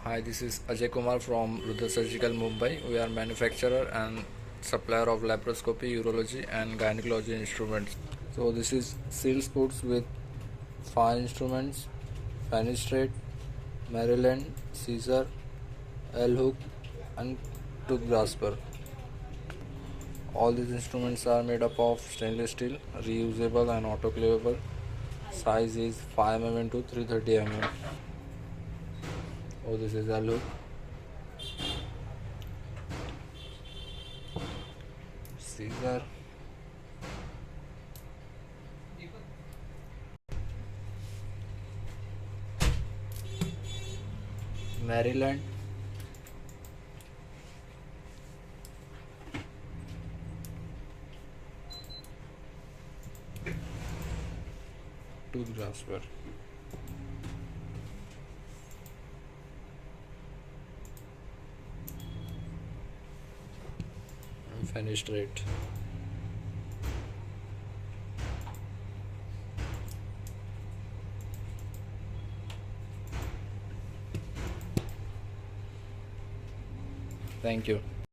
Hi, this is Ajay Kumar from Rudra Surgical Mumbai. We are manufacturer and supplier of laparoscopy, urology and gynecology instruments. So this is seal sports with 5 instruments: fenestrate, Maryland, Caesar, L hook and tooth grasper. All these instruments are made up of stainless steel, reusable and autoclavable. Size is 5 mm to 330 mm. Oh, this is L hook, Caesar, Maryland, tooth grasper. And fenestrate. Thank you.